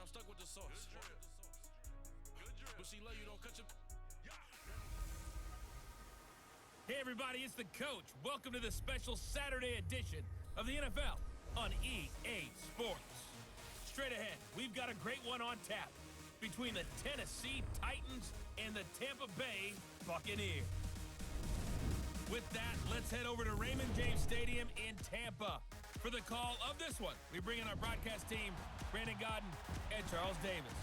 I'm stuck with the sauce. But she love you, don't cut your... Hey everybody, it's the coach. Welcome to the special Saturday edition of the NFL on EA Sports. Straight ahead, we've got a great one on tap between the Tennessee Titans and the Tampa Bay Buccaneers. With that, let's head over to Raymond James Stadium in Tampa. For the call of this one, we bring in our broadcast team, Brandon Godden and Charles Davis.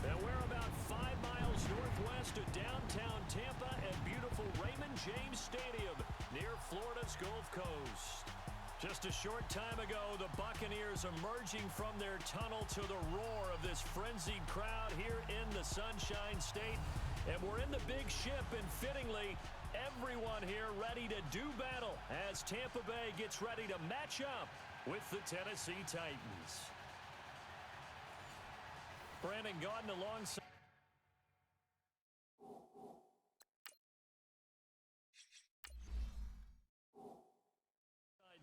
And we're about 5 miles northwest of downtown Tampa at beautiful Raymond James Stadium near Florida's Gulf Coast. Just a short time ago, the Buccaneers emerging from their tunnel to the roar of this frenzied crowd here in the Sunshine State. And we're in the big ship, and fittingly, everyone here ready to do battle as Tampa Bay gets ready to match up with the Tennessee Titans. Brandon Godden alongside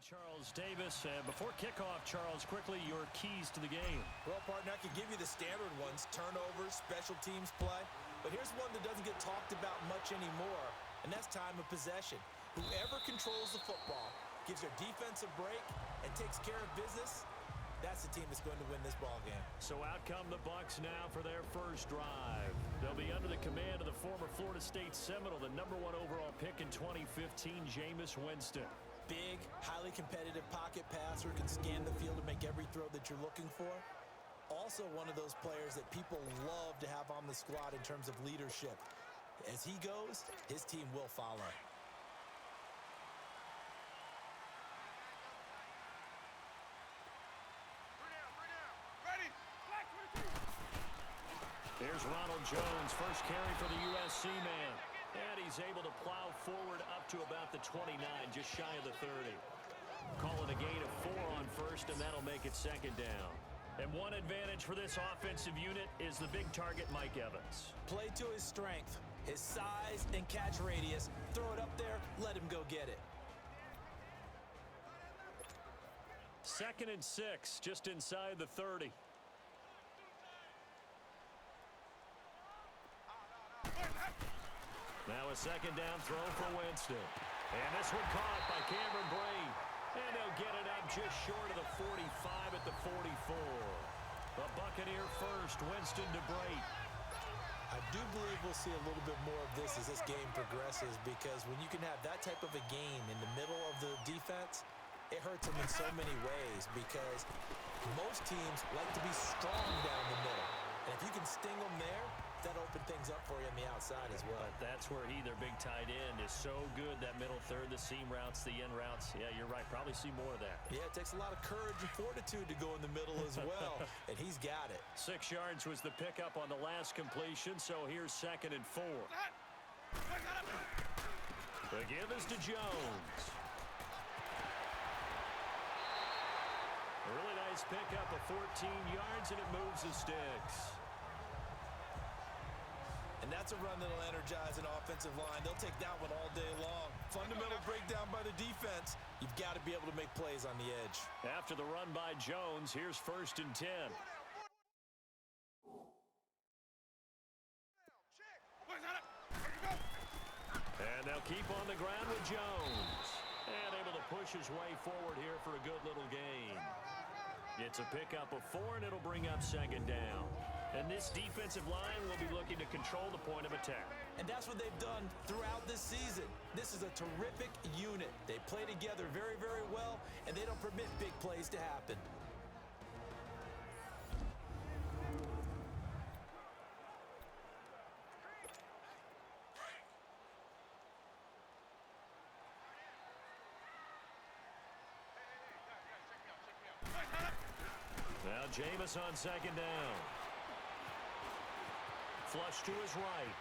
Charles Davis. Before kickoff, Charles, quickly your keys to the game. Well, partner, I could give you the standard ones, turnovers, special teams play. But here's one that doesn't get talked about much anymore, and that's time of possession. Whoever controls the football, gives their defense a break, and takes care of business, that's the team that's going to win this ball game. So out come the Bucs now for their first drive. They'll be under the command of the former Florida State Seminole, the #1 overall pick in 2015, Jameis Winston. Big, highly competitive pocket passer, can scan the field and make every throw that you're looking for. Also one of those players that people love to have on the squad in terms of leadership. As he goes, his team will follow. Here's Ronald Jones, first carry for the USC man. And he's able to plow forward up to about the 29, just shy of the 30. Calling a gain of 4 on first, and that'll make it second down. And one advantage for this offensive unit is the big target, Mike Evans. Play to his strength, his size and catch radius. Throw it up there, let him go get it. 2nd and 6, just inside the 30. Now a second down throw for Winston. And this one caught by Cameron Brate. And they'll get it up just short of the 45 at the 44. The Buccaneer first, Winston to Brate. I do believe we'll see a little bit more of this as this game progresses, because when you can have that type of a game in the middle of the defense, it hurts them in so many ways, because most teams like to be strong down the middle. And if you can sting them there, that'll open things up for you on the outside as well. But that's where their big tight end, is so good. That middle third, the seam routes, the end routes. Yeah, you're right. Probably see more of that. Yeah, it takes a lot of courage and fortitude to go in the middle as well, and he's got it. 6 yards was the pickup on the last completion, so here's 2nd and 4. The give is to Jones. A really nice pickup of 14 yards, and it moves the sticks. And that's a run that'll energize an offensive line. They'll take that one all day long. Fundamental breakdown by the defense. You've got to be able to make plays on the edge. After the run by Jones, here's 1st and 10. And they'll keep on the ground with Jones. And able to push his way forward here for a good little gain. It's a pickup of 4, and it'll bring up 2nd down. And this defensive line will be looking to control the point of attack. And that's what they've done throughout this season. This is a terrific unit. They play together very, very well, and they don't permit big plays to happen. Now Jameis on 2nd down. Flush to his right.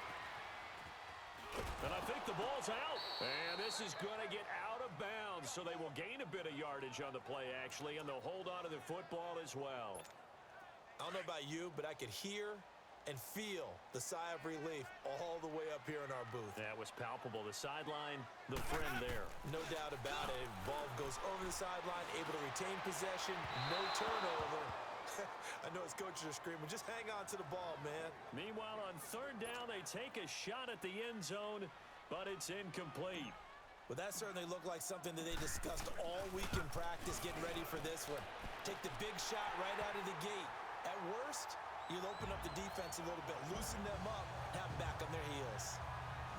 And I think the ball's out. And this is going to get out of bounds, so they will gain a bit of yardage on the play, actually, and they'll hold on to the football as well. I don't know about you, but I could hear and feel the sigh of relief all the way up here in our booth. That was palpable. The sideline, the friend there. No doubt about it. Ball goes over the sideline, able to retain possession, no turnover. I know his coaches are screaming, just hang on to the ball, man. Meanwhile, on third down, they take a shot at the end zone, but it's incomplete. Well, that certainly looked like something that they discussed all week in practice, getting ready for this one. Take the big shot right out of the gate. At worst, you'll open up the defense a little bit, loosen them up, have them back on their heels.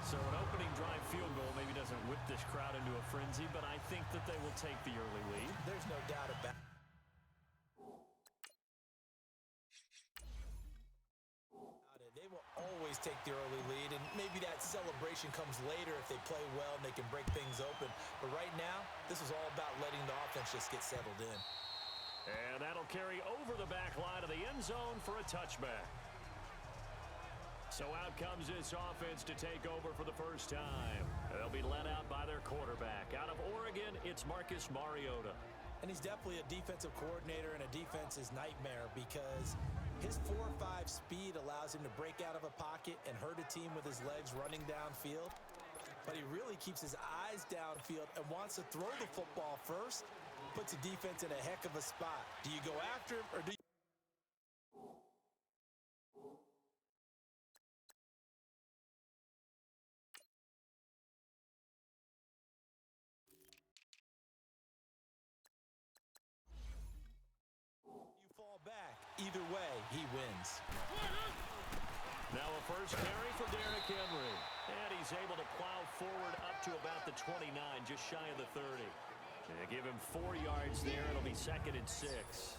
So an opening drive field goal maybe doesn't whip this crowd into a frenzy, but I think that they will take the early lead. There's no doubt about it. They will always take the early lead, and maybe that celebration comes later if they play well and they can break things open. But right now, this is all about letting the offense just get settled in. And that'll carry over the back line of the end zone for a touchback. So out comes this offense to take over for the first time. They'll be led out by their quarterback. Out of Oregon, it's Marcus Mariota. And he's definitely a defensive coordinator and a defense's nightmare because his 4.5 speed allows him to break out of a pocket and hurt a team with his legs running downfield. But he really keeps his eyes downfield and wants to throw the football first. Puts the defense in a heck of a spot. Do you go after him or do you... back? Either way, he wins. Now a first carry for Derrick Henry. And he's able to plow forward up to about the 29, just shy of the 30. They give him 4 yards there. It'll be 2nd and 6.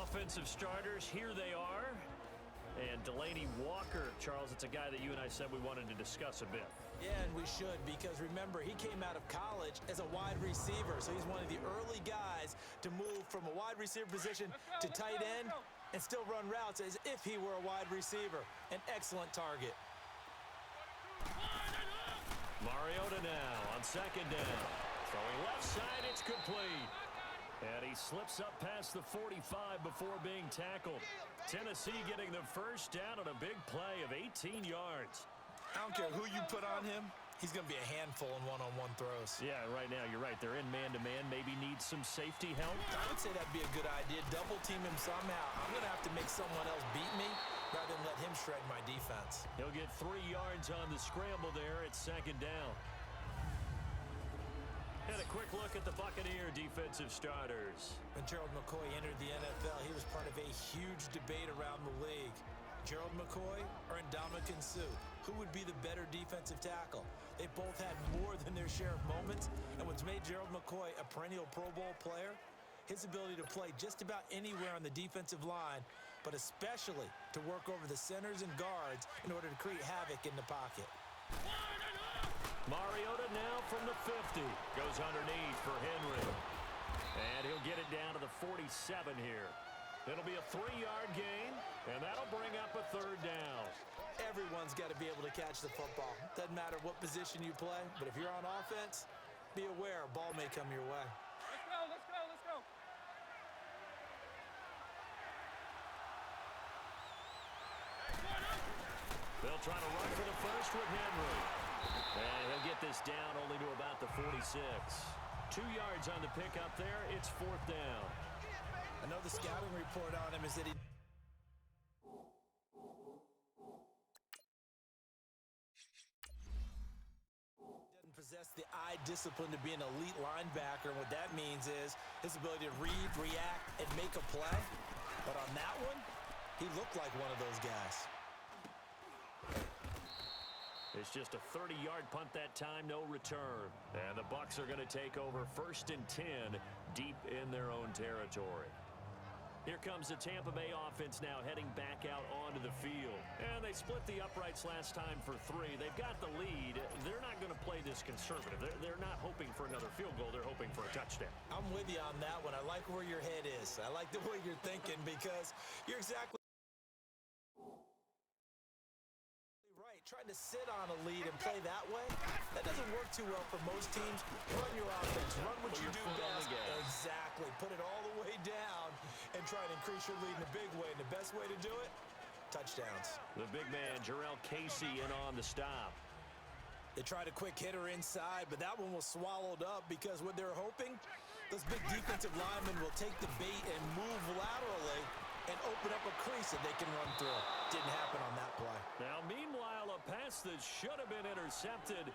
Offensive starters, here they are. And Delaney Walker, Charles, it's a guy that you and I said we wanted to discuss a bit. Yeah, and we should, because remember, he came out of college as a wide receiver, so he's one of the early guys to move from a wide receiver position to tight end and still run routes as if he were a wide receiver. An excellent target. Mariota now on 2nd down. Throwing left side, it's complete. And he slips up past the 45 before being tackled. Tennessee getting the first down on a big play of 18 yards. I don't care who you put on him. He's going to be a handful in one-on-one throws. Yeah, right now, you're right. They're in man-to-man. Maybe need some safety help. I would say that'd be a good idea. Double team him somehow. I'm going to have to make someone else beat me rather than let him shred my defense. He'll get 3 yards on the scramble there at 2nd down. And a quick look at the Buccaneer defensive starters. When Gerald McCoy entered the NFL, he was part of a huge debate around the league. Gerald McCoy or Ndamukong Suh? Who would be the better defensive tackle? They both had more than their share of moments, and what's made Gerald McCoy a perennial Pro Bowl player, his ability to play just about anywhere on the defensive line, but especially to work over the centers and guards in order to create havoc in the pocket. Mariota now from the 50. Goes underneath for Henry. And he'll get it down to the 47 here. It'll be a 3-yard gain, and that'll bring up a 3rd down. Everyone's got to be able to catch the football. Doesn't matter what position you play, but if you're on offense, be aware a ball may come your way. Let's go, let's go, let's go. They'll try to run for the first with Henry. And he'll get this down only to about the 46. 2 yards on the pickup there. It's 4th down. I know the scouting report on him is that he doesn't possess the eye discipline to be an elite linebacker. And what that means is his ability to read, react, and make a play. But on that one, he looked like one of those guys. It's just a 30-yard punt that time, no return. And the Bucs are going to take over 1st and 10 deep in their own territory. Here comes the Tampa Bay offense now heading back out onto the field. And they split the uprights last time for 3. They've got the lead. They're not going to play this conservative. They're not hoping for another field goal. They're hoping for a touchdown. I'm with you on that one. I like where your head is. I like the way you're thinking because you're exactly right. Trying to sit on a lead and play that way, that doesn't work too well for most teams. Run your offense. Run what you do best. Exactly. Put it all the way down and try and increase your lead in a big way. And the best way to do it, touchdowns. The big man, Jarrell Casey, in on the stop. They tried a quick hitter inside, but that one was swallowed up because what they're hoping, those big defensive linemen will take the bait and move laterally and open up a crease that they can run through. Didn't happen on that play. Now, meanwhile, a pass that should have been intercepted,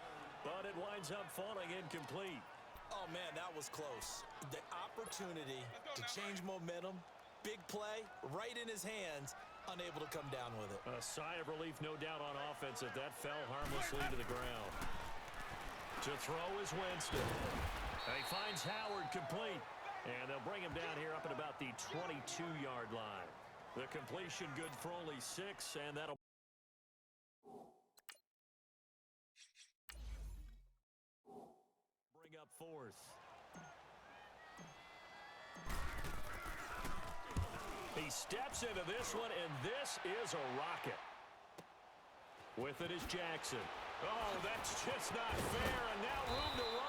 but it winds up falling incomplete. Oh, man, that was close. The opportunity to change momentum, big play, right in his hands, unable to come down with it. A sigh of relief, no doubt, on offense if that fell harmlessly to the ground. To throw is Winston. He finds Howard complete. And they'll bring him down here up at about the 22-yard line. The completion good for only 6, and that'll bring up 4th. He steps into this one, and this is a rocket. With it is Jackson. Oh, that's just not fair, and now room to run.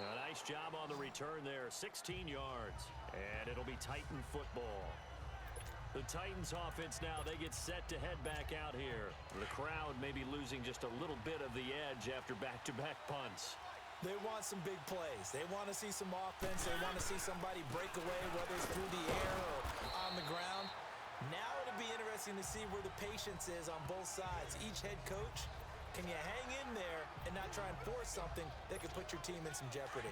A nice job on the return there, 16 yards. And it'll be Titan football. The Titans offense now, they get set to head back out here. The crowd may be losing just a little bit of the edge after back-to-back punts. They want some big plays. They want to see some offense. They want to see somebody break away, whether it's through the air or on the ground. Now it'll be interesting to see where the patience is on both sides. Each head coach, can you hang in there and not try and force something that could put your team in some jeopardy?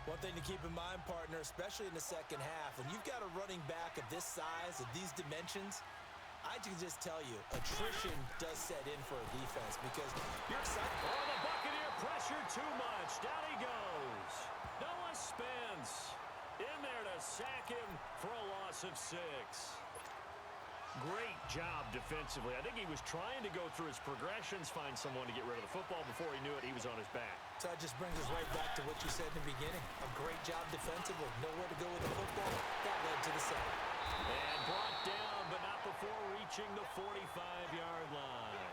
One thing to keep in mind, partner, especially in the second half, when you've got a running back of this size, of these dimensions, I can just tell you, attrition does set in for a defense because you're excited. Oh, the Buccaneer pressure too much. Down he goes. Noah Spence in there to sack him for a loss of 6. Great job defensively. I think he was trying to go through his progressions, find someone to get rid of the football. Before he knew it, he was on his back. So that just brings us right back to what you said in the beginning. A great job defensively. Nowhere to go with the football. That led to the sack. And brought down, but not before reaching the 45-yard line.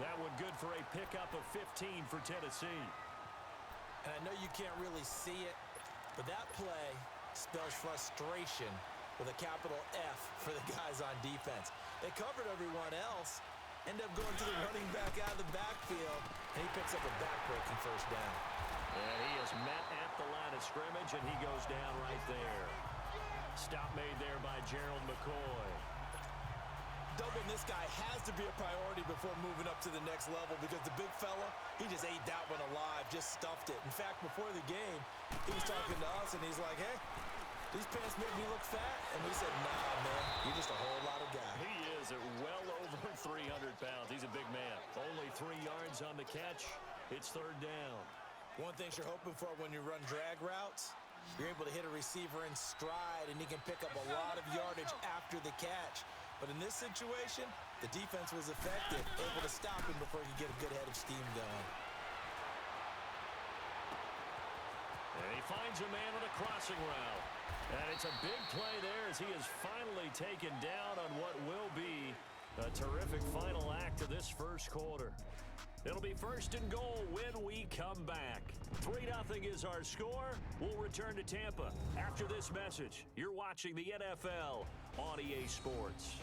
That one good for a pickup of 15 for Tennessee. And I know you can't really see it, but that play spells frustration with a capital F for the guys on defense. They covered everyone else, end up going to the running back out of the backfield, and he picks up a back-breaking first down. And he is met at the line of scrimmage, and he goes down right there. Stop made there by Gerald McCoy. Doubling this guy has to be a priority before moving up to the next level because the big fella, he just ate that one alive, just stuffed it. In fact, before the game, he was talking to us, and he's like, hey, these pants make me look fat. And we said, nah, man, you're just a whole lot of guy. He is at well over 300 pounds. He's a big man. Only 3 yards on the catch. It's 3rd down. One thing you're hoping for when you run drag routes, you're able to hit a receiver in stride, and he can pick up a lot of yardage after the catch. But in this situation, the defense was effective, able to stop him before he could get a good head of steam going. And he finds a man on a crossing route. And it's a big play there as he is finally taken down on what will be a terrific final act of this first quarter. It'll be 1st and goal when we come back. 3-0 is our score. We'll return to Tampa after this message. You're watching the NFL on EA Sports.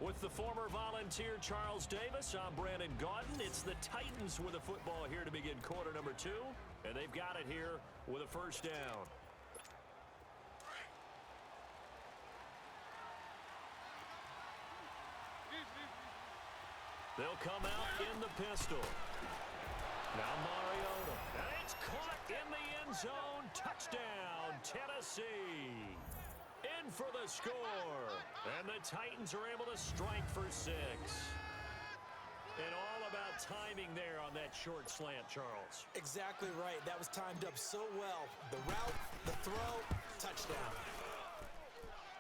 With the former Volunteer Charles Davis, I'm Brandon Gaudin. It's the Titans with a football here to begin quarter number 2. And they've got it here with a first down. They'll come out in the pistol. Now Mariota. And it's caught in the end zone. Touchdown, Tennessee. In for the score. And the Titans are able to strike for 6. And all about timing there on that short slant, Charles. Exactly right. That was timed up so well. The route, the throw, touchdown.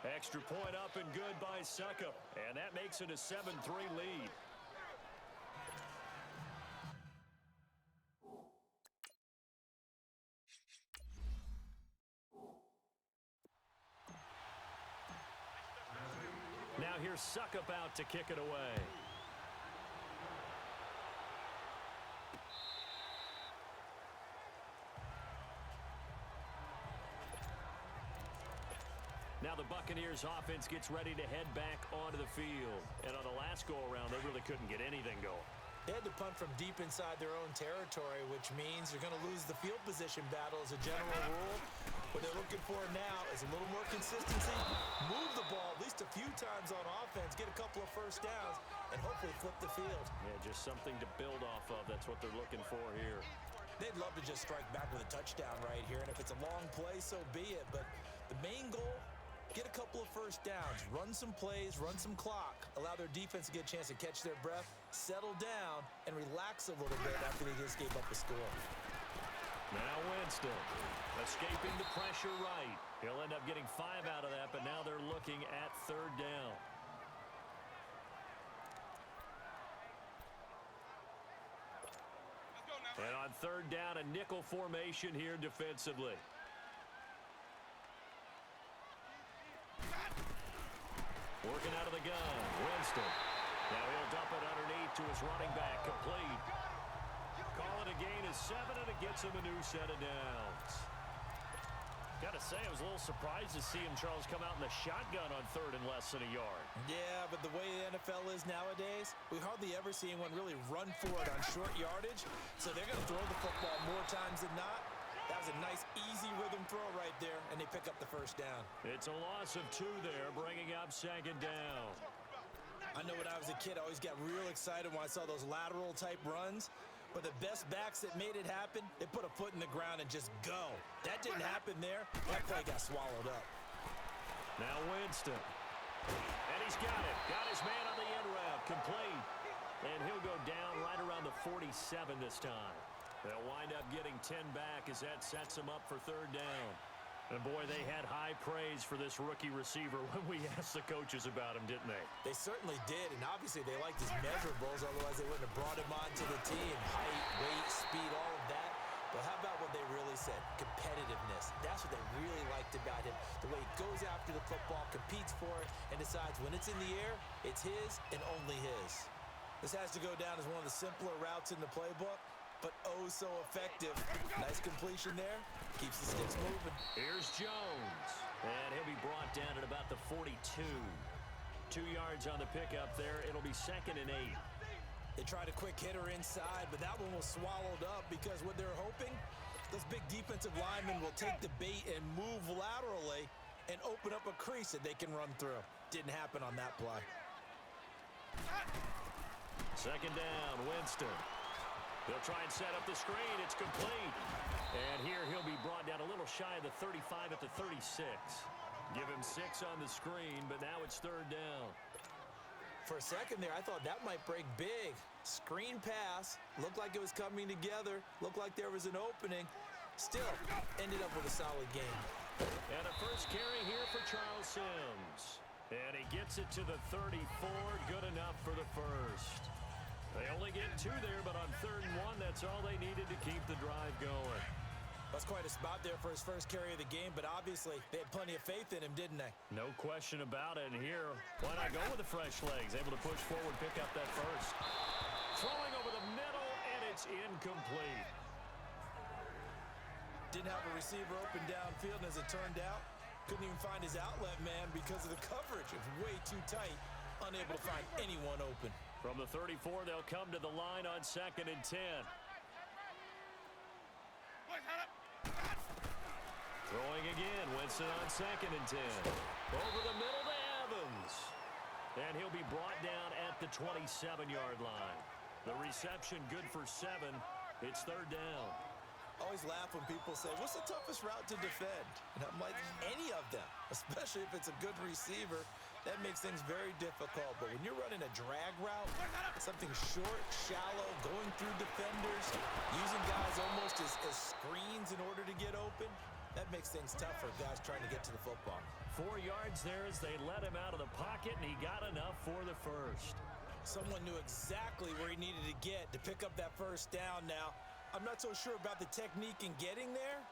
Extra point up and good by Suckup. And that makes it a 7-3 lead. Now here's Suckup out to kick it away. Now the Buccaneers offense gets ready to head back onto the field. And on the last go-around, they really couldn't get anything going. They had to punt from deep inside their own territory, which means you're going to lose the field position battle as a general rule. What they're looking for now is a little more consistency, move the ball at least a few times on offense, get a couple of first downs, and hopefully flip the field. Yeah, just something to build off of. That's what they're looking for here. They'd love to just strike back with a touchdown right here, and if it's a long play, so be it. But the main goal, get a couple of first downs, run some plays, run some clock, allow their defense to get a chance to catch their breath, settle down, and relax a little bit after they just gave up a score. Now Winston, escaping the pressure right. He'll end up getting 5 out of that, but now they're looking at third down. And on third down, a nickel formation here defensively. Working out of the gun, Winston. Now he'll dump it underneath to his running back, complete. Call it a gain of 7, and it gets him a new set of downs. Got to say, I was a little surprised to see him, Charles, come out in the shotgun on third and less than a yard. Yeah, but the way the NFL is nowadays, we hardly ever see anyone really run for it on short yardage, so they're going to throw the football more times than not. That was a nice, easy rhythm throw right there, and they pick up the first down. It's a loss of 2 there, bringing up second down. I know when I was a kid, I always got real excited when I saw those lateral-type runs. But the best backs that made it happen, they put a foot in the ground and just go. That didn't happen there. That play got swallowed up. Now Winston. And he's got it. Got his man on the end route. Complete. And he'll go down right around the 47 this time. They'll wind up getting 10 back as that sets them up for third down. And, boy, they had high praise for this rookie receiver when we asked the coaches about him, didn't they? They certainly did, and obviously they liked his measurables, otherwise they wouldn't have brought him onto the team. Height, weight, speed, all of that. But how about what they really said? Competitiveness. That's what they really liked about him. The way he goes after the football, competes for it, and decides when it's in the air, it's his and only his. This has to go down as one of the simpler routes in the playbook, but oh so effective. Nice completion there. Keeps the sticks moving. Here's Jones. And he'll be brought down at about the 42. 2 yards on the pickup there. It'll be second and 8. They tried a quick hitter inside, but that one was swallowed up because what they're hoping, those big defensive linemen will take the bait and move laterally and open up a crease that they can run through. Didn't happen on that play. Second down, Winston. They'll try and set up the screen. It's complete. And here he'll be brought down a little shy of the 35 at the 36. Give him 6 on the screen, but now it's third down. For a second there, I thought that might break big. Screen pass. Looked like it was coming together. Looked like there was an opening. Still, ended up with a solid game. And a first carry here for Charles Sims. And he gets it to the 34. Good enough for the first. They only get 2 there, but on third and 1, that's all they needed to keep the drive going. That's quite a spot there for his first carry of the game, but obviously they had plenty of faith in him, didn't they? No question about it. And here, why not go with the fresh legs? Able to push forward, pick up that first. Throwing over the middle, and it's incomplete. Didn't have a receiver open downfield, and as it turned out, couldn't even find his outlet man because of the coverage. It was way too tight, unable to find anyone open. From the 34, they'll come to the line on second and 10. Throwing again, Winston on second and 10. Over the middle to Evans. And he'll be brought down at the 27-yard line. The reception good for 7. It's third down. I always laugh when people say, what's the toughest route to defend? And I'm like, any of them, especially if it's a good receiver. That makes things very difficult. But when you're running a drag route, something short, shallow, going through defenders, using guys almost as screens in order to get open, that makes things tough for guys trying to get to the football. 4 yards there as they let him out of the pocket, and he got enough for the first. Someone knew exactly where he needed to get to pick up that first down now. I'm not so sure about the technique in getting there,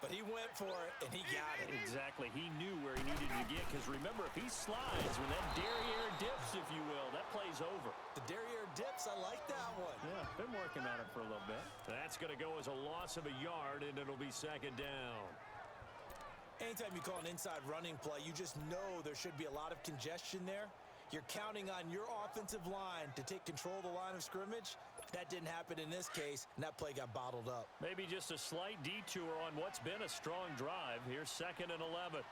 but he went for it, and he got it. Exactly. He knew where he needed to get, because remember, if he slides, when that derriere dips, if you will, that play's over. The derriere dips, I like that one. Yeah, been working on it for a little bit. That's going to go as a loss of a yard, and it'll be second down. Anytime you call an inside running play, you just know there should be a lot of congestion there. You're counting on your offensive line to take control of the line of scrimmage. That didn't happen in this case, and that play got bottled up. Maybe just a slight detour on what's been a strong drive. Here's 2nd and 11.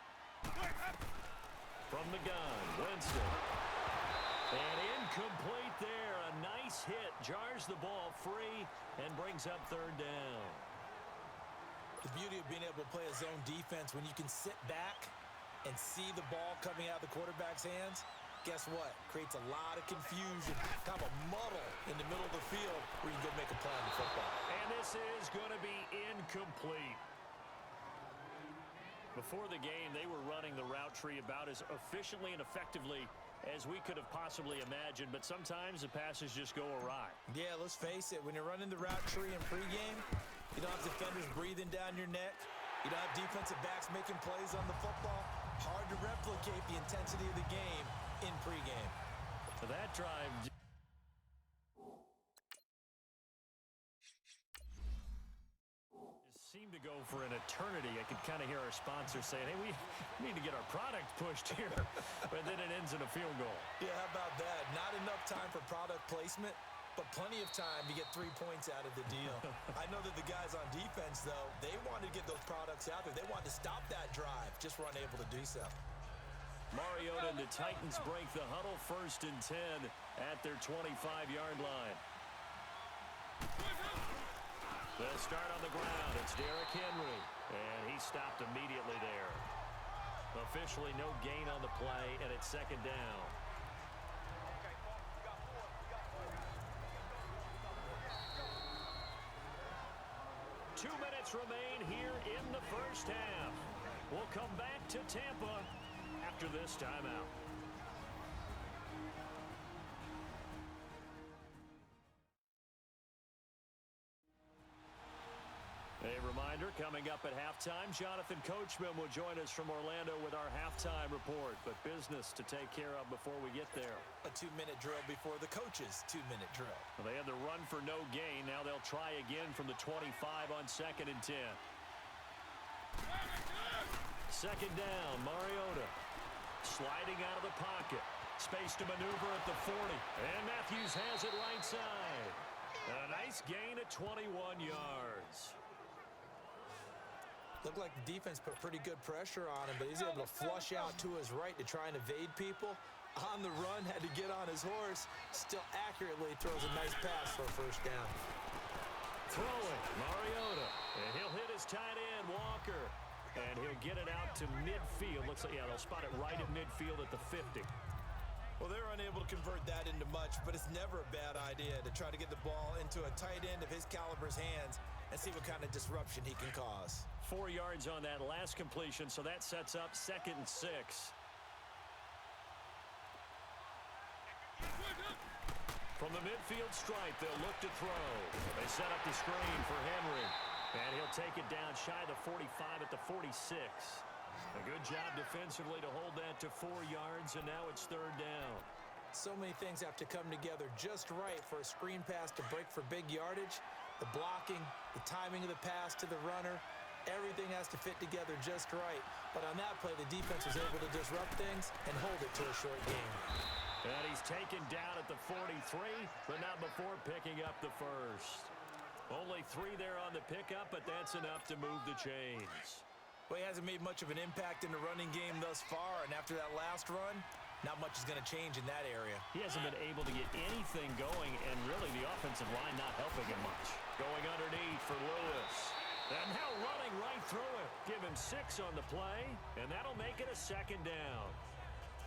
From the gun, Winston. And incomplete there. A nice hit. Jars the ball free and brings up 3rd down. The beauty of being able to play a zone defense when you can sit back and see the ball coming out of the quarterback's hands, guess what? Creates a lot of confusion, kind of a muddle in the middle of the field where you can go make a play on the football. And this is going to be incomplete. Before the game, they were running the route tree about as efficiently and effectively as we could have possibly imagined, but sometimes the passes just go awry. Yeah, let's face it, when you're running the route tree in pregame, you don't have defenders breathing down your neck. You don't have defensive backs making plays on the football. Hard to replicate the intensity of the game in pregame. So that drive seemed to go for an eternity. I could kind of hear our sponsors saying, hey, we need to get our product pushed here. But then it ends in a field goal. Yeah, how about that? Not enough time for product placement, but plenty of time to get 3 points out of the deal. I know that the guys on defense, though, they wanted to get those products out there. They wanted to stop that drive, just were unable to do so. Mariota and the Titans break the huddle, 1st and 10 at their 25-yard line. They'll start on the ground. It's Derrick Henry, and he stopped immediately there. Officially no gain on the play, and it's 2nd down. Two minutes remain here in the first half. We'll come back to Tampa after this timeout. A reminder, coming up at halftime, Jonathan Coachman will join us from Orlando with our halftime report, but business to take care of before we get there. A 2-minute drill before the coach's 2-minute drill. Well, they had the run for no gain. Now they'll try again from the 25 on 2nd and 10. 2nd down, Mariota. Sliding out of the pocket. Space to maneuver at the 40. And Matthews has it right side. A nice gain at 21 yards. Looked like the defense put pretty good pressure on him, but he's able to flush out to his right to try and evade people. On the run, had to get on his horse. Still accurately throws a nice pass for a 1st down. Throwing, Mariota. And he'll hit his tight end, Walker. And he'll get it out to midfield. Looks like, yeah, they'll spot it right at midfield at the 50. Well, they're unable to convert that into much, but it's never a bad idea to try to get the ball into a tight end of his caliber's hands and see what kind of disruption he can cause. 4 yards on that last completion, so that sets up 2nd and 6. From the midfield stripe, they'll look to throw. They set up the screen for Henry, and he'll take it down shy of the 45 at the 46. A good job defensively to hold that to 4 yards, and now it's 3rd down. So many things have to come together just right for a screen pass to break for big yardage. The blocking, the timing of the pass to the runner, everything has to fit together just right. But on that play, the defense was able to disrupt things and hold it to a short game. And he's taken down at the 43, but not before picking up the 1st. Only 3 there on the pickup, but that's enough to move the chains. Well, he hasn't made much of an impact in the running game thus far, and after that last run, not much is going to change in that area. He hasn't been able to get anything going, and really the offensive line not helping him much. Going underneath for Lewis. And now running right through it. Give him 6 on the play, and that'll make it a 2nd down.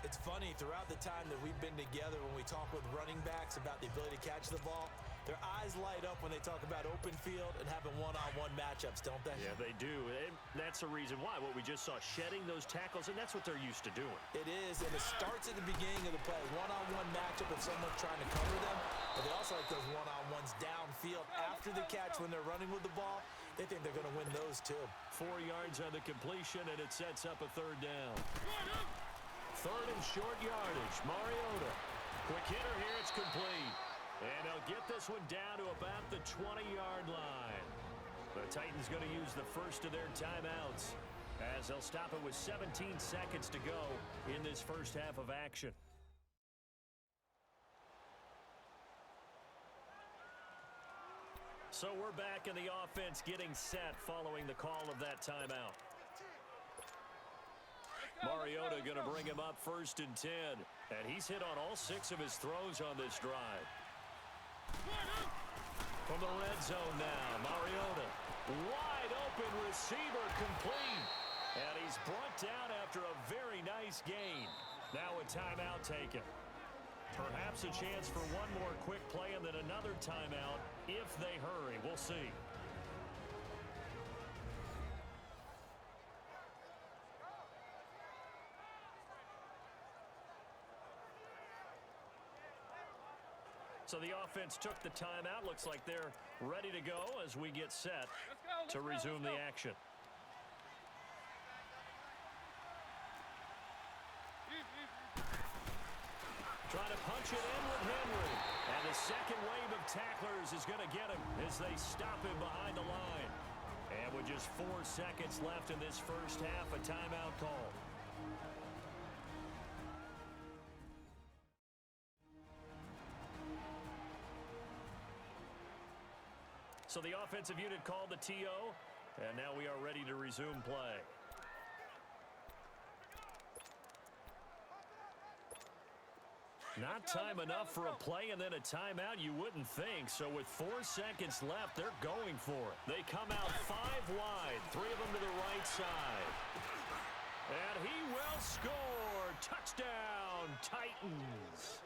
It's funny, throughout the time that we've been together, when we talk with running backs about the ability to catch the ball, their eyes light up when they talk about open field and having one-on-one matchups, don't they? Yeah, they do. And that's the reason why. What we just saw, shedding those tackles, and that's what they're used to doing. It is, and it starts at the beginning of the play. One-on-one matchup if someone's trying to cover them, but they also like those one-on-ones downfield after the catch when they're running with the ball. They think they're going to win those, too. 4 yards on the completion, and it sets up a 3rd down. 3rd and short yardage. Mariota. Quick hitter here. It's complete. And they'll get this one down to about the 20-yard line. The Titans going to use the first of their timeouts. as they'll stop it with 17 seconds to go in this first half of action. So we're back in the offense getting set following the call of that timeout. Mariota going to bring him up 1st and 10. And he's hit on all 6 of his throws on this drive. From the red zone now, Mariota. Wide open receiver complete. And he's brought down after a very nice gain. Now a timeout taken. Perhaps a chance for one more quick play and then another timeout if they hurry. We'll see. So the offense took the timeout. Looks like they're ready to go as we get set to resume the action. Trying to punch it in with Henry. And the second wave of tacklers is going to get him as they stop him behind the line. And with just 4 seconds left in this first half, a timeout call. So the offensive unit called the TO, and now we are ready to resume play. Not time enough for a play and then a timeout, you wouldn't think. So with 4 seconds left, they're going for it. They come out 5 wide, 3 of them to the right side. And he will score. Touchdown, Titans.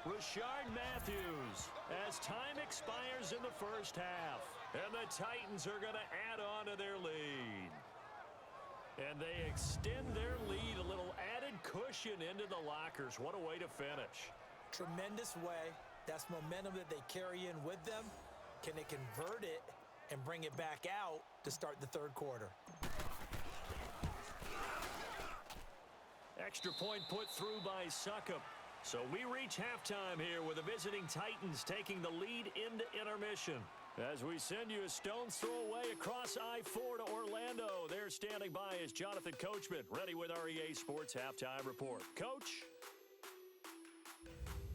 Rashard Matthews as time expires in the first half. And the Titans are going to add on to their lead. And they extend their lead, a little added cushion into the lockers. What a way to finish. Tremendous way. That's momentum that they carry in with them. Can they convert it and bring it back out to start the third quarter? Extra point put through by Succop. So we reach halftime here with the visiting Titans taking the lead into intermission. As we send you a stone's throw away across I-4 to Orlando. There standing by is Jonathan Coachman, ready with our EA Sports Halftime Report. Coach?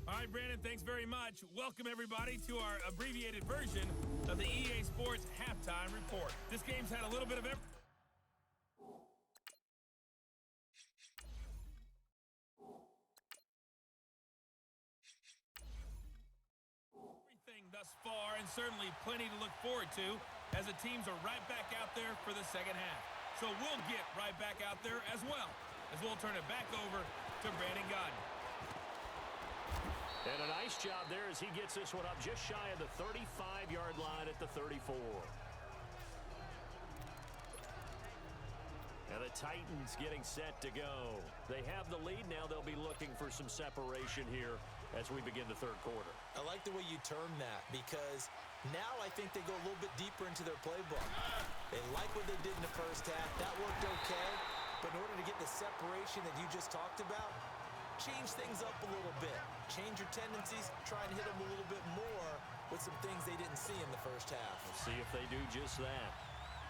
All right, Brandon, thanks very much. Welcome, everybody, to our abbreviated version of the EA Sports Halftime Report. This game's had a little bit of everything. Thus far, and certainly plenty to look forward to as the teams are right back out there for the second half. So we'll get right back out there as well, as we'll turn it back over to Brandon Godden. And a nice job there as he gets this one up just shy of the 35-yard line at the 34. And the Titans getting set to go. They have the lead now. They'll be looking for some separation here as we begin the third quarter. I like the way you term that because now I think they go a little bit deeper into their playbook. They like what they did in the first half. That worked okay. But in order to get the separation that you just talked about, change things up a little bit. Change your tendencies. Try and hit them a little bit more with some things they didn't see in the first half. We'll see if they do just that.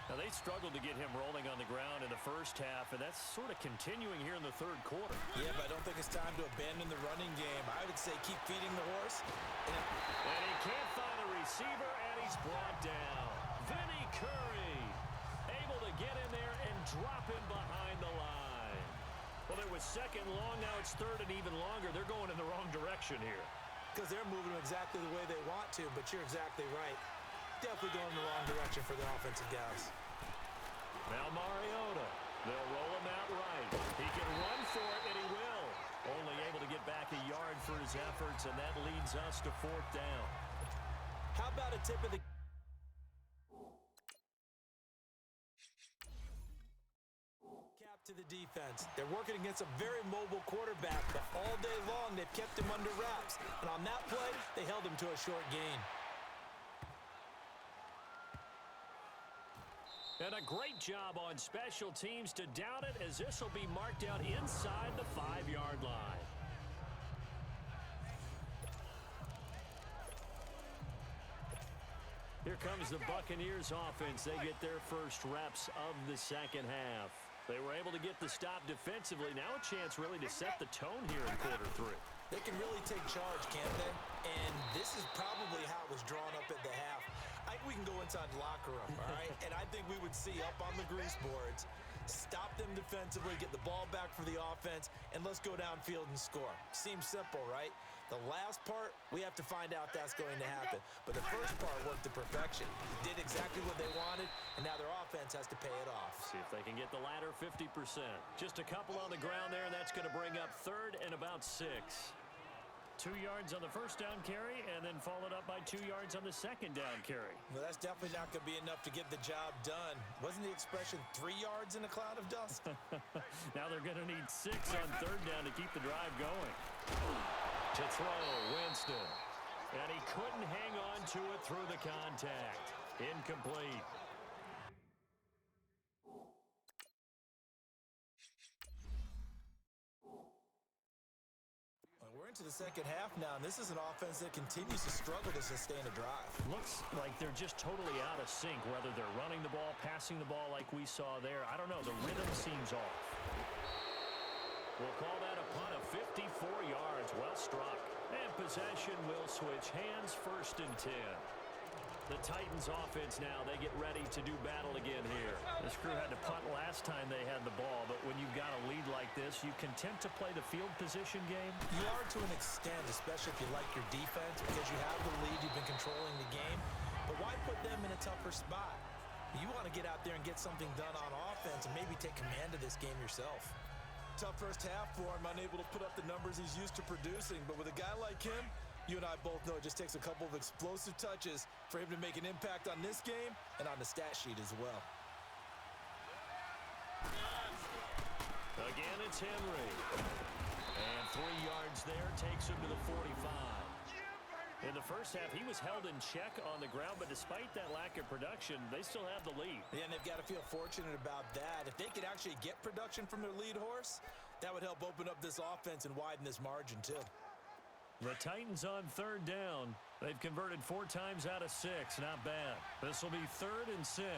Now, they struggled to get him rolling on the ground in the first half, and that's sort of continuing here in the third quarter. Yeah, but I don't think it's time to abandon the running game. I would say keep feeding the horse. And he can't find a receiver, and he's brought down. Vinny Curry able to get in there and drop him behind the line. Well, it was second long. Now it's third and even longer. They're going in the wrong direction here. Because they're moving exactly the way they want to, but you're exactly right. Definitely going in the wrong direction for the offensive guys. Now Mariota. They'll roll him out right. He can run for it, and he will. Only able to get back a yard for his efforts, and that leads us to fourth down. How about a tip of the cap to the defense? They're working against a very mobile quarterback, but all day long they've kept him under wraps. And on that play, they held him to a short gain. And a great job on special teams to down it, as this will be marked out inside the 5-yard line. Here comes the Buccaneers offense. They get their first reps of the second half. They were able to get the stop defensively. Now a chance really to set the tone here in quarter 3. They can really take charge, can't they? And this is probably how it was drawn up at the half. I think we can go inside the locker room, all right? And I think we would see up on the grease boards, stop them defensively, get the ball back for the offense, and let's go downfield and score. Seems simple, right? The last part, we have to find out that's going to happen. But the first part worked to perfection. Did exactly what they wanted, and now their offense has to pay it off. See if they can get the latter 50%. Just a couple on the ground there, and that's going to bring up 3rd and about 6. 2 yards on the first down carry, and then followed up by 2 yards on the second down carry. Well, that's definitely not going to be enough to get the job done. Wasn't the expression 3 yards in a cloud of dust? Now they're going to need 6 on 3rd down to keep the drive going. To throw, Winston. And he couldn't hang on to it through the contact. Incomplete. We're into the second half now, and this is an offense that continues to struggle to sustain a drive. Looks like they're just totally out of sync, whether they're running the ball, passing the ball like we saw there. I don't know. The rhythm seems off. We'll call that a punt of 54 yards. Well struck. And possession will switch hands, 1st and 10. The Titans offense now, they get ready to do battle again here. This crew had to punt last time they had the ball, but when you've got a lead like this, you content to play the field position game? You are to an extent, especially if you like your defense, because you have the lead, you've been controlling the game. But why put them in a tougher spot? You want to get out there and get something done on offense and maybe take command of this game yourself. Tough first half for him, unable to put up the numbers he's used to producing. But with a guy like him, you and I both know it just takes a couple of explosive touches for him to make an impact on this game and on the stat sheet as well. Again, it's Henry. And 3 yards there takes him to the 45. In the first half, he was held in check on the ground, but despite that lack of production, they still have the lead. Yeah, and they've got to feel fortunate about that. If they could actually get production from their lead horse, that would help open up this offense and widen this margin too. The Titans on 3rd down. They've converted 4 times out of 6. Not bad. This will be 3rd and 6.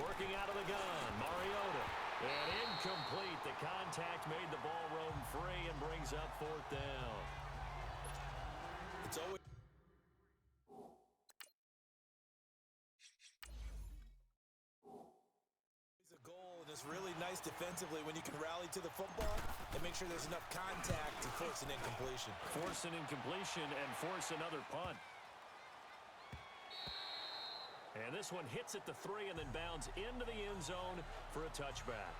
Working out of the gun, Mariota. And incomplete. The contact made the ball roam free and brings up 4th down. It's always a goal, and it's really nice defensively when you can rally to the football and make sure there's enough contact to force an incompletion. Force an incompletion and force another punt. And this one hits at the 3 and then bounds into the end zone for a touchback.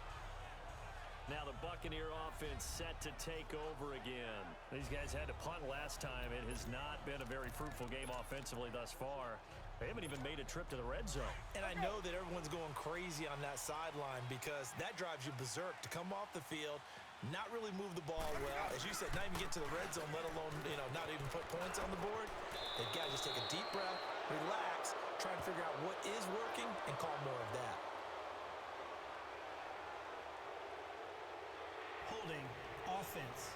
Now the Buccaneer offense set to take over again. These guys had to punt last time. It has not been a very fruitful game offensively thus far. They haven't even made a trip to the red zone. And I know that everyone's going crazy on that sideline because that drives you berserk to come off the field, not really move the ball well. As you said, not even get to the red zone, let alone, not even put points on the board. They've got to just take a deep breath, relax, try and figure out what is working and call more of that. Holding offense.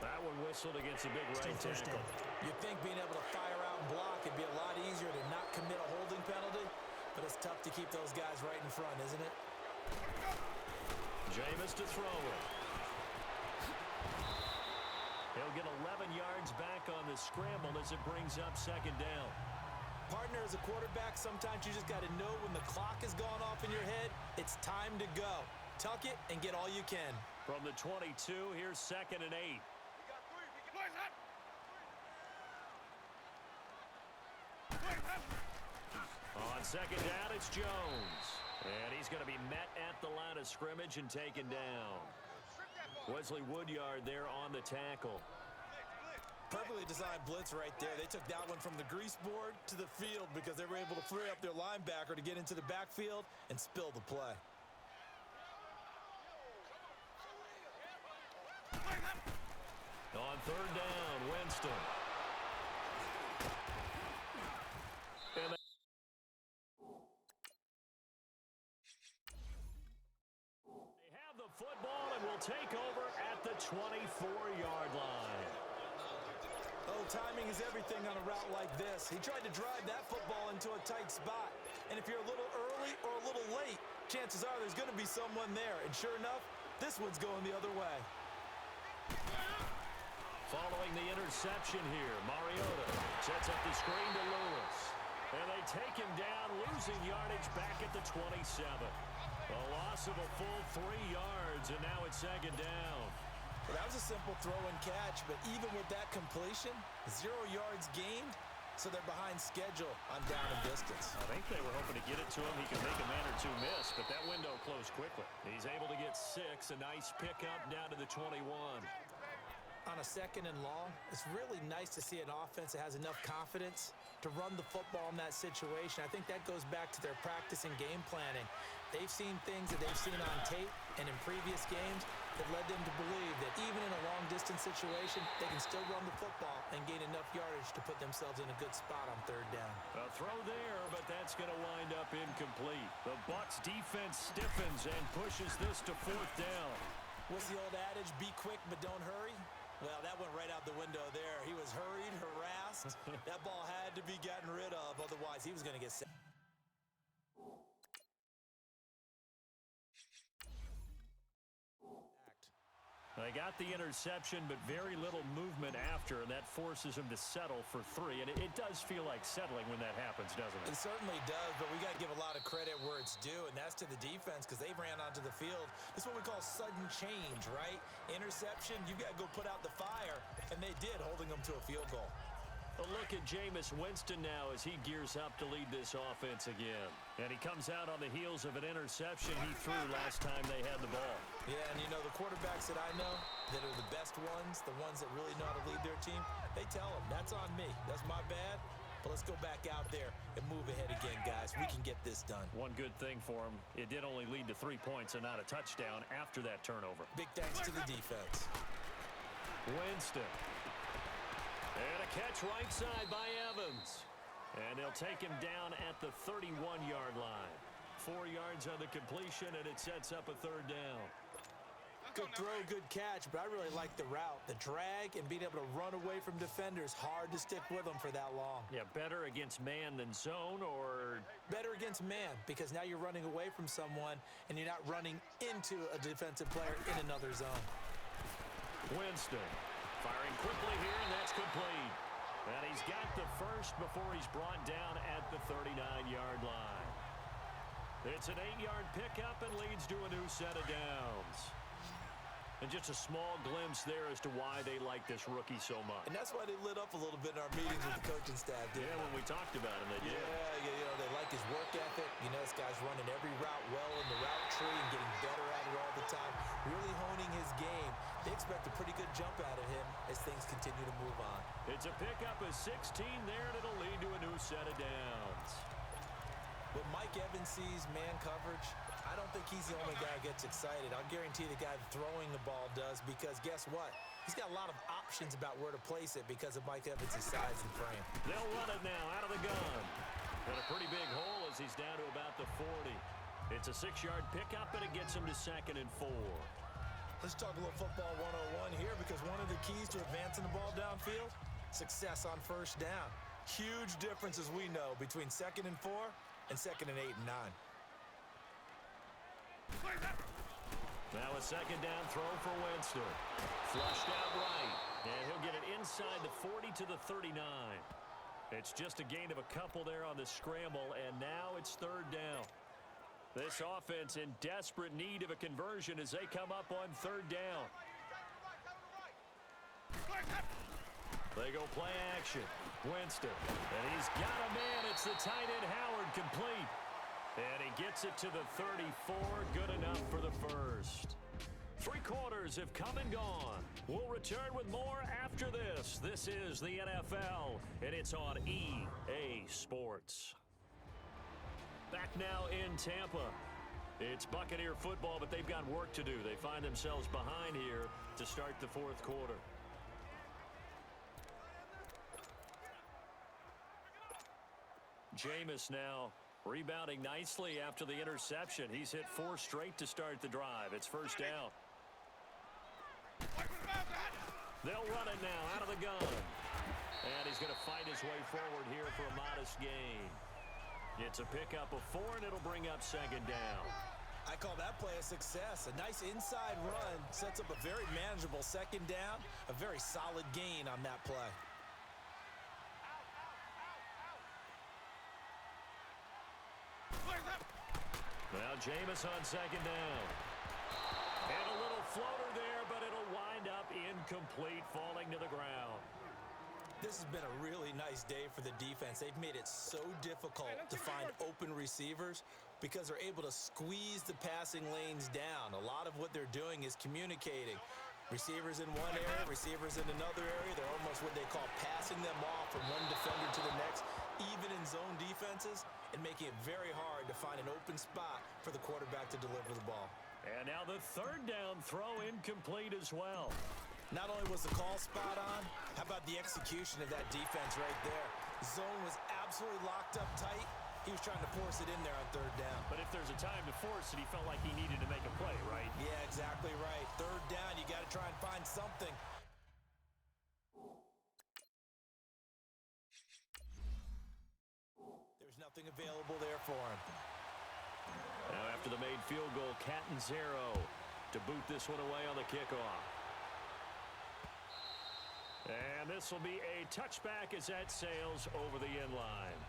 That one whistled against a big right tackle. You'd think being able to fire out and block it'd be a lot easier to not commit a holding penalty, but it's tough to keep those guys right in front, isn't it? Jameis to throw it. He'll get 11 yards back on the scramble as it brings up 2nd down. Partner, as a quarterback, sometimes you just got to know when the clock has gone off in your head, it's time to go. Tuck it and get all you can. From the 22, here's 2nd and 8. On 2nd down, it's Jones. And he's going to be met at the line of scrimmage and taken down. Wesley Woodyard there on the tackle. Perfectly designed blitz right there. They took that one from the grease board to the field because they were able to free up their linebacker to get into the backfield and spill the play. On 3rd down, Winston. And they have the football and will take over at the 24-yard line. Oh, Well, timing is everything on a route like this. He tried to drive that football into a tight spot. And if you're a little early or a little late, chances are there's going to be someone there. And sure enough, this one's going the other way. Following the interception here, Mariota sets up the screen to Lewis. And they take him down, losing yardage back at the 27. A loss of a full 3 yards, and now it's second down. Well, that was a simple throw and catch, but even with that completion, 0 yards gained, so they're behind schedule on down and distance. I think they were hoping to get it to him. He could make a man or two miss, but that window closed quickly. He's able to get 6, a nice pickup down to the 21. On a second and long, it's really nice to see an offense that has enough confidence to run the football in that situation. I think that goes back to their practice and game planning. They've seen things that they've seen on tape and in previous games that led them to believe that even in a long-distance situation, they can still run the football and gain enough yardage to put themselves in a good spot on third down. A throw there, but that's going to wind up incomplete. The Bucs defense stiffens and pushes this to fourth down. What's the old adage, be quick but don't hurry? Well, that went right out the window there. He was hurried, harassed. That ball had to be gotten rid of, otherwise he was going to get set. They got the interception, but very little movement after, and that forces him to settle for 3. And it does feel like settling when that happens, doesn't it? It certainly does, but we got to give a lot of credit where it's due, and that's to the defense because they ran onto the field. This is what we call sudden change, right? Interception, you got to go put out the fire, and they did, holding them to a field goal. A look at Jameis Winston now as he gears up to lead this offense again. And he comes out on the heels of an interception he threw last time they had the ball. Yeah, and you know, the quarterbacks that I know that are the best ones, the ones that really know how to lead their team, they tell them, that's on me. That's my bad. But let's go back out there and move ahead again, guys. We can get this done. One good thing for him, it did only lead to 3 points and not a touchdown after that turnover. Big thanks to the defense. Winston. And a catch right side by Evans. And they'll take him down at the 31-yard line. 4 yards on the completion, and it sets up a third down. Good throw, good catch, but I really like the route. The drag and being able to run away from defenders, hard to stick with them for that long. Yeah, better against man than zone, or? Better against man, because now you're running away from someone, and you're not running into a defensive player in another zone. Winston firing quickly here, and that's complete. And he's got the first before he's brought down at the 39-yard line. It's an 8-yard pickup and leads to a new set of downs. And just a small glimpse there as to why they like this rookie so much. And that's why they lit up a little bit in our meetings with the coaching staff. Yeah, when we talked about him, they did. Yeah, you know, they like his work ethic. You know, this guy's running every route well in the route tree and getting better at it all the time, really honing his game. They expect a pretty good jump out of him as things continue to move on. It's a pickup of 16 there, and it'll lead to a new set of downs. When Mike Evans sees man coverage, I don't think he's the only guy who gets excited. I'll guarantee the guy throwing the ball does, because guess what? He's got a lot of options about where to place it because of Mike Evans' size and frame. They'll run it now out of the gun. And a pretty big hole as he's down to about the 40. It's a 6-yard pickup, and it gets him to 2nd and 4. Let's talk a little football 101 here, because one of the keys to advancing the ball downfield, success on first down. Huge difference, as we know, between 2nd and 4 and 2nd and 8 and 9. Now a 2nd down throw for Winston. Flushed out right. And he'll get it inside the 40 to the 39. It's just a gain of a couple there on the scramble, and now it's 3rd down. This offense in desperate need of a conversion as they come up on 3rd down. They go play action. Winston. And he's got a man. It's the tight end Howard, complete. And he gets it to the 34. Good enough for the first. 3 quarters have come and gone. We'll return with more after this. This is the NFL, and it's on EA Sports. Back now in Tampa. It's Buccaneer football, but they've got work to do. They find themselves behind here to start the 4th quarter. Jameis now rebounding nicely after the interception. He's hit 4 straight to start the drive. It's 1st down. They'll run it now out of the gun. And he's going to fight his way forward here for a modest gain. It's a pickup of 4, and it'll bring up second down. I call that play a success. A nice inside run sets up a very manageable second down. A very solid gain on that play. Now Jameis on second down. And a little floater there, but it'll wind up incomplete, falling to the ground. This has been a really nice day for the defense. They've made it so difficult to find open receivers because they're able to squeeze the passing lanes down. A lot of what they're doing is communicating. Receivers in one area, receivers in another area. They're almost what they call passing them off from one defender to the next, even in zone defenses, and making it very hard to find an open spot for the quarterback to deliver the ball. And now the third down throw incomplete as well. Not only was the call spot on, how about the execution of that defense right there? Zone was absolutely locked up tight. He was trying to force it in there on third down. But if there's a time to force it, he felt like he needed to make a play, right? Yeah, exactly right. Third down, you got to try and find something. There's nothing available there for him. Now after the made field goal, Catanzaro to boot this one away on the kickoff. And this will be a touchback as that sails over the end line.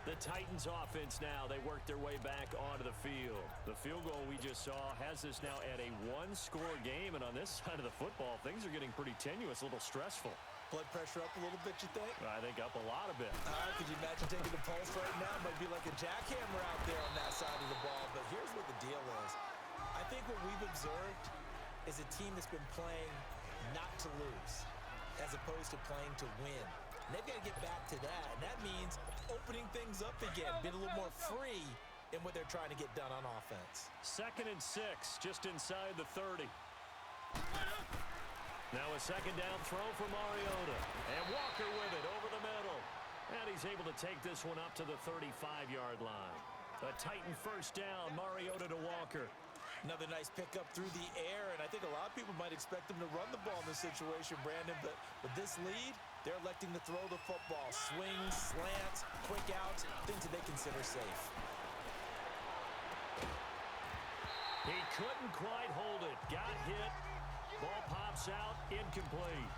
The Titans offense now, they work their way back onto the field. The field goal we just saw has us now at a one-score game, and on this side of the football, things are getting pretty tenuous, a little stressful. Blood pressure up a little bit, you think? I think up a lot a bit. Could you imagine taking the pulse right now? It might be like a jackhammer out there on that side of the ball, but here's what the deal is. I think what we've observed is a team that's been playing not to lose as opposed to playing to win. And they've got to get back to that, and that means opening things up again, being a little more free in what they're trying to get done on offense. 2nd and 6, just inside the 30. Now a second down throw for Mariota. And Walker with it over the middle. And he's able to take this one up to the 35-yard line. A Titan first down, Mariota to Walker. Another nice pickup through the air, and I think a lot of people might expect them to run the ball in this situation, Brandon, but with this lead, they're electing to throw the football. Swings, slants, quick outs, things that they consider safe. He couldn't quite hold it. Got hit. Ball pops out, incomplete.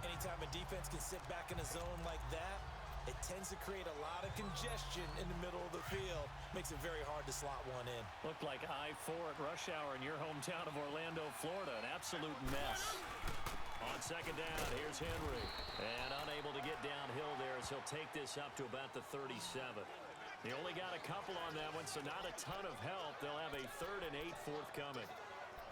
Anytime a defense can sit back in a zone like that, it tends to create a lot of congestion in the middle of the field. Makes it very hard to slot one in. Looked like I-4 at rush hour in your hometown of Orlando, Florida. An absolute mess. On second down, here's Henry. And unable to get downhill there as he'll take this up to about the 37. They only got a couple on that one, so not a ton of help. They'll have a 3rd and 8 forthcoming.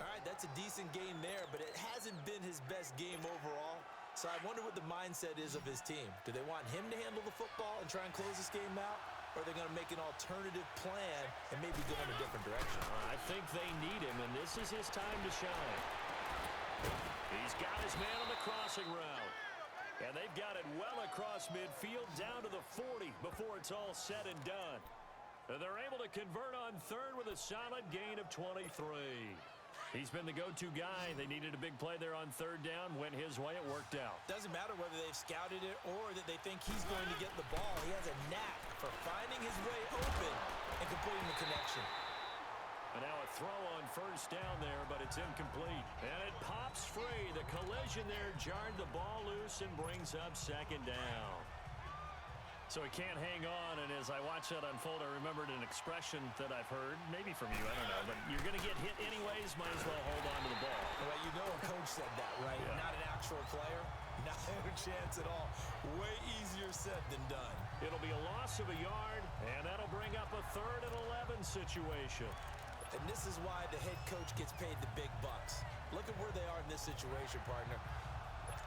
All right, that's a decent game there, but it hasn't been his best game overall. So I wonder what the mindset is of his team. Do they want him to handle the football and try and close this game out? Or are they going to make an alternative plan and maybe go in a different direction? I think they need him, and this is his time to shine. He's got his man on the crossing route. And they've got it well across midfield down to the 40 before it's all said and done. And they're able to convert on 3rd with a solid gain of 23. He's been the go-to guy. They needed a big play there on 3rd down. Went his way. It worked out. Doesn't matter whether they've scouted it or that they think he's going to get the ball. He has a knack for finding his way open and completing the connection. And now a throw on 1st down there, but it's incomplete. And it pops free. The collision there jarred the ball loose and brings up 2nd down. So he can't hang on, and as I watch that unfold, I remembered an expression that I've heard, maybe from you, I don't know, but you're going to get hit anyways, might as well hold on to the ball. Well, you know a coach said that, right? Yeah. Not an actual player. Not a chance at all. Way easier said than done. It'll be a loss of a yard, and that'll bring up a 3rd and 11 situation. And this is why the head coach gets paid the big bucks. Look at where they are in this situation, partner.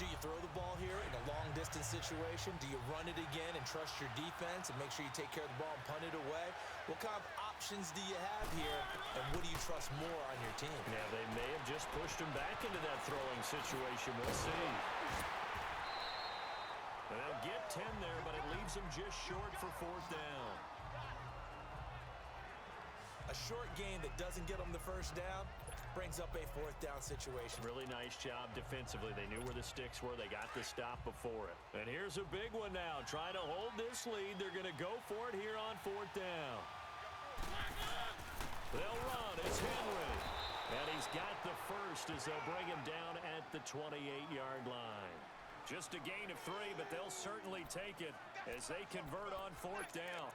Do you throw the ball here in a long-distance situation? Do you run it again and trust your defense and make sure you take care of the ball and punt it away? What kind of options do you have here, and what do you trust more on your team? Yeah, they may have just pushed him back into that throwing situation. We'll see. They'll get 10 there, but it leaves them just short for 4th down. A short gain that doesn't get them the first down brings up a fourth down situation. Really nice job defensively. They knew where the sticks were. They got the stop before it. And here's a big one now. Trying to hold this lead. They're going to go for it here on fourth down. They'll run. It's Henry. And he's got the first as they'll bring him down at the 28-yard line. Just a gain of 3, but they'll certainly take it as they convert on fourth down.